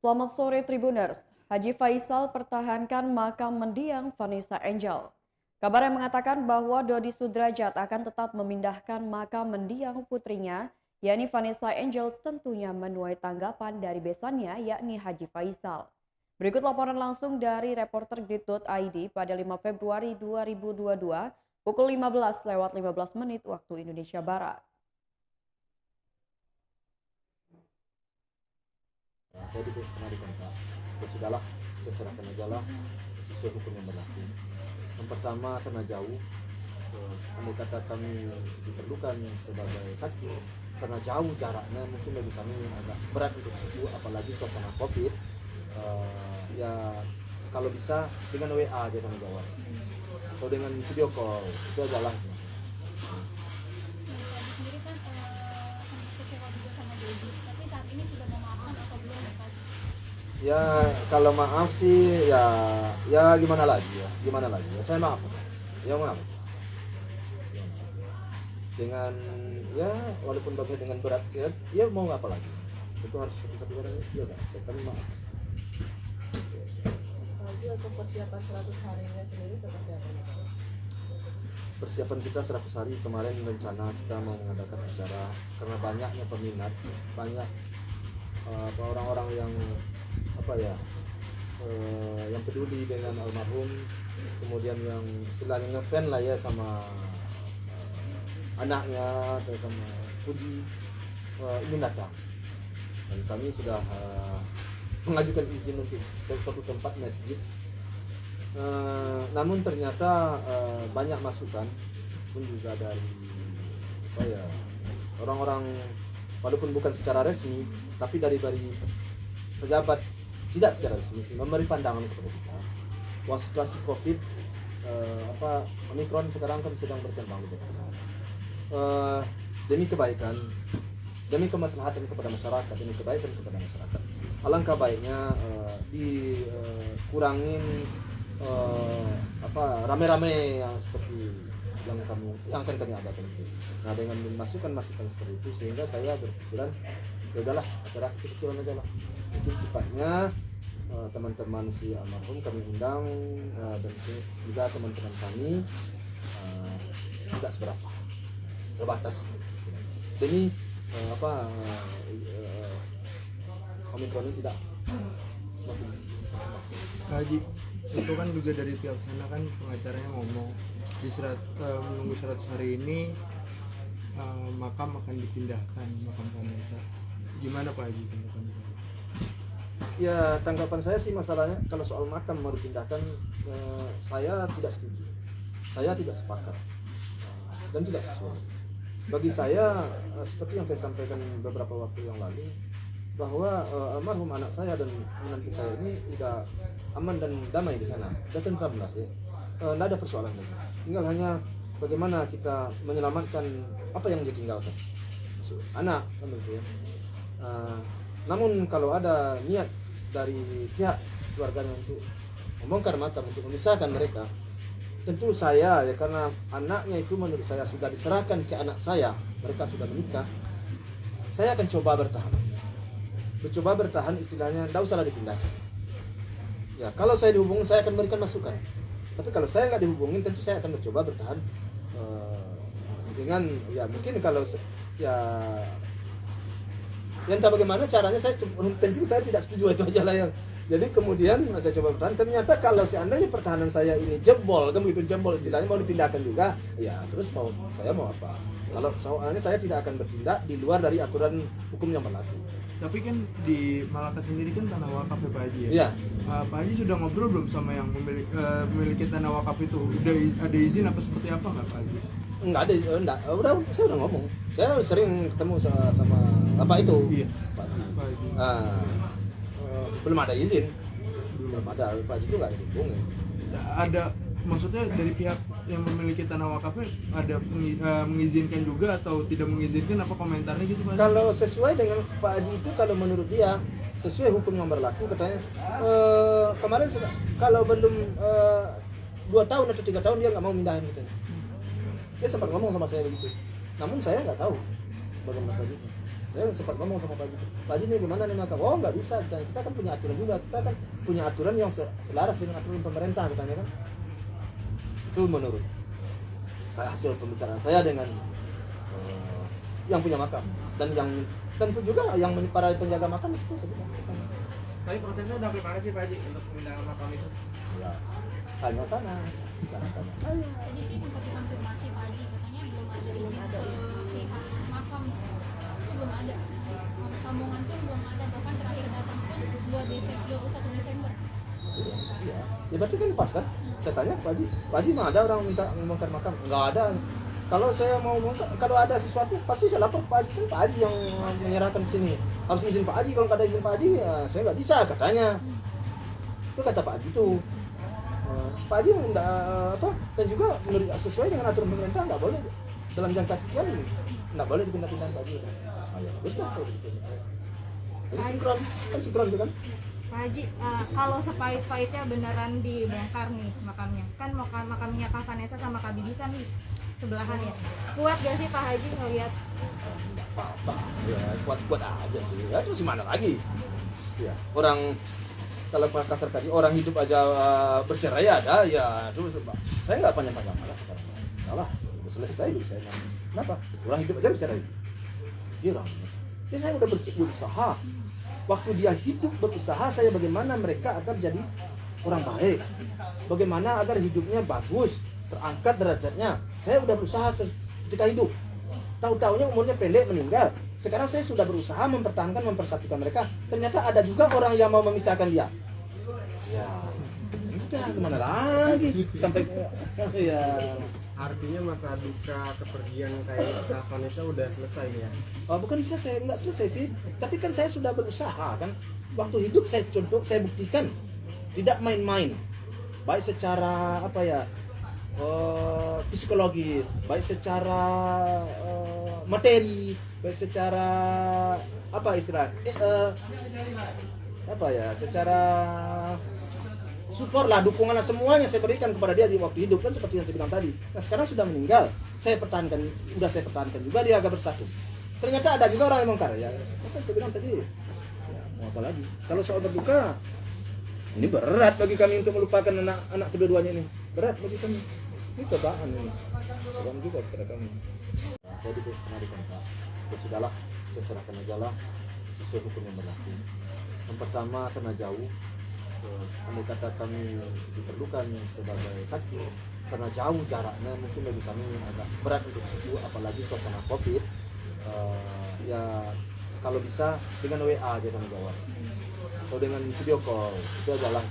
Selamat sore Tribuners. Haji Faisal pertahankan makam mendiang Vanessa Angel. Kabar yang mengatakan bahwa Dodi Sudrajat akan tetap memindahkan makam mendiang putrinya, yakni Vanessa Angel, tentunya menuai tanggapan dari besannya, yakni Haji Faisal. Berikut laporan langsung dari reporter Grid.id pada 5 Februari 2022 pukul 15:15 waktu Indonesia Barat. Saya pernah dikontak, ya sudahlah, saya serahkan aja lah sesuai hukum yang berlaku. Yang pertama, karena jauh, andai kata kami diperlukan sebagai saksi, karena jauh jaraknya mungkin bagi kami agak berat untuk itu, apalagi suasana COVID. Ya kalau bisa dengan WA aja kami jawab, atau dengan video call, itu aja lah. Sendiri kan sempat kecewa juga sama Dodi, tapi saat ini sudah memaafkan atau belum ya Pak? Ya kalau maaf sih ya gimana lagi ya saya maaf ya maaf dengan ya walaupun bagai dengan berat ya mau apa lagi, itu harus satu orang ya kan saya kan maaf. Lagi untuk persiapan 100 harinya sendiri seperti apa nih Pak? Persiapan kita 100 hari kemarin rencana kita mau mengadakan acara karena banyaknya peminat, banyak orang-orang yang yang peduli dengan almarhum, kemudian yang istilahnya ngefan lah ya sama anaknya atau sama Puji, ingin datang, dan kami sudah mengajukan izin untuk suatu tempat masjid. Namun ternyata banyak masukan pun juga dari orang-orang, walaupun bukan secara resmi tapi dari pejabat tidak secara resmi memberi pandangan kepada kita bahwa situasi COVID Omikron sekarang kan sedang berkembang di Jakarta. Demi kebaikan, demi kemaslahatan kepada masyarakat, demi kebaikan kepada masyarakat, alangkah baiknya dikurangin rame-rame yang seperti yang akan kami adakan itu. Nah, dengan masukan-masukan seperti itu sehingga saya berpikiran ya udahlah, acara kecil-kecilan aja lah. Itu sifatnya teman-teman si almarhum kami undang, dan juga teman-teman kami tidak seberapa, terbatas demi Omikron ini tidak semakin Haji, itu kan juga dari pihak sana kan pengacaranya ngomong menunggu 100 hari ini makam akan dipindahkan, makam Vanessa. Gimana Pak Haji tanggapan itu? Ya, tanggapan saya sih masalahnya kalau soal makam mau dipindahkan, saya tidak setuju, saya tidak sepakat, dan tidak sesuai. Bagi saya, seperti yang saya sampaikan beberapa waktu yang lalu, bahwa almarhum anak saya dan menantu saya ini udah aman dan damai di sana, udah tentram lah ya. Nggak ada persoalan lagi, tinggal hanya bagaimana kita menyelamatkan apa yang ditinggalkan, anak kan begitu ya. Namun kalau ada niat dari pihak keluarganya untuk membongkar makam, untuk memisahkan mereka, tentu saya ya, karena anaknya itu menurut saya sudah diserahkan ke anak saya, mereka sudah menikah, saya akan coba bertahan istilahnya, tidak usahlah dipindahkan. Ya, kalau saya dihubungin saya akan berikan masukan, tapi kalau saya nggak dihubungin tentu saya akan mencoba bertahan dengan ya mungkin kalau ya entah bagaimana caranya, saya penting saya tidak setuju, itu aja lah yang. Jadi kemudian saya coba bertahan, ternyata kalau seandainya pertahanan saya ini jebol, kan begitu jebol istilahnya, mau dipindahkan juga, ya terus saya mau apa? Kalau soalnya saya tidak akan bertindak di luar dari aturan hukum yang berlaku. Tapi kan di Malaka sendiri kan tanah wakaf ya Pak Haji ya? Iya. Pak Haji sudah ngobrol belum sama yang memiliki tanah wakaf itu? Udah ada izin apa seperti apa nggak Pak Haji? Enggak ada, saya udah ngomong. Saya sering ketemu sama Bapak itu. Iya. Pak Haji. Pak Haji. Belum ada izin. Belum ada, Pak Haji itu nggak dihubungin. Ada, maksudnya dari pihak yang memiliki tanah wakafnya ada mengizinkan juga atau tidak mengizinkan, apa komentarnya gitu Pak? Kalau sesuai dengan Pak Haji itu, kalau menurut dia sesuai hukum yang berlaku, katanya kemarin kalau belum 2 tahun atau 3 tahun dia nggak mau mindahin gitu. Dia sempat ngomong sama saya begitu. Namun saya nggak tahu bagaimana Pak Haji. Saya sempat ngomong sama Pak Haji, Pak Haji ini gimana nih makam? Oh nggak bisa, kita kan punya aturan juga, kita kan punya aturan yang selaras dengan aturan pemerintah katanya kan. Itu menurut saya hasil pembicaraan saya dengan yang punya makam dan yang tentu juga yang para penjaga makam itu sebenarnya. Tapi prosesnya udah gimana sih Pak Haji untuk pemindahan makam itu? Ya, tanya sana, jangan tanya saya. Jadi sih sempat dikonfirmasi Pak Haji, katanya belum ada izin ke pihak makam, itu belum ada. Sambungan pun belum ada, bahkan terakhir datang pun 21 Desember. Iya, ya berarti kan pas kan? Saya tanya Pak Haji mah ada orang minta membongkar makam? Enggak ada. Kalau saya mau bongkar, kalau ada sesuatu pasti saya lapor Pak Haji, kan Pak Haji yang menyerahkan ke sini. Harus izin Pak Haji, kalau nggak ada izin Pak Haji ya saya nggak bisa katanya. Itu kata Pak Haji itu. Pak Haji enggak apa, dan juga menurut sesuai dengan aturan pemerintah nggak boleh dalam jangka sekian nggak boleh dipindah-pindahin Pak Haji. Ya bagus lah kalau gitu. Jadi sinkron itu kan. Pak Haji, kalau sepahit-pahitnya beneran dibongkar nih makamnya, kan makamnya Kak Vanessa sama Kak Bibi kan sebelahan ya. Kuat gak sih Pak Haji ngeliat? Nggak apa-apa, ya kuat-kuat aja sih. Ya terus gimana lagi? Ya orang kalau kasar tadi orang hidup aja bercerai ada, ya terus saya nggak panjang-panjang malah sekarang. Salah, udah selesai dulu saya. Kenapa? Orang hidup aja bercerai. Dia orang. Ya saya udah berusaha. Waktu dia hidup berusaha saya bagaimana mereka agar jadi orang baik, bagaimana agar hidupnya bagus, terangkat derajatnya. Saya udah berusaha ketika hidup. Tahu-taunya umurnya pendek meninggal. Sekarang saya sudah berusaha mempertahankan, mempersatukan mereka. Ternyata ada juga orang yang mau memisahkan dia. Ya, udah kemana lagi? Sampai ya. Artinya masa duka kepergian kayak Kak Vanessa udah selesai ya? Oh, bukan selesai, nggak selesai sih. Tapi kan saya sudah berusaha kan. Waktu hidup saya saya buktikan tidak main-main. Baik secara apa ya, psikologis, baik secara materi, baik secara apa istilah, apa ya, secara support lah, dukungan lah, semuanya saya berikan kepada dia di waktu hidup kan seperti yang saya bilang tadi. Nah sekarang sudah meninggal, saya pertahankan juga dia agak bersatu. Ternyata ada juga orang yang bongkar ya. Kan saya bilang tadi, ya, mau apa lagi? Kalau soal berduka, ini berat bagi kami untuk melupakan anak kedua-duanya ini. Berat bagi kami. Ini cobaan ini. Cobaan juga kepada kami. Nah, saya pernah dikontak. Ya sudahlah, saya serahkan aja lah sesuai hukum yang berlaku. Yang pertama karena jauh. Andai kata kami diperlukan sebagai saksi karena jauh jaraknya, mungkin bagi kami agak berat untuk itu, apalagi suasana COVID. Ya kalau bisa dengan WA aja kami jawab atau dengan video call itu aja lah.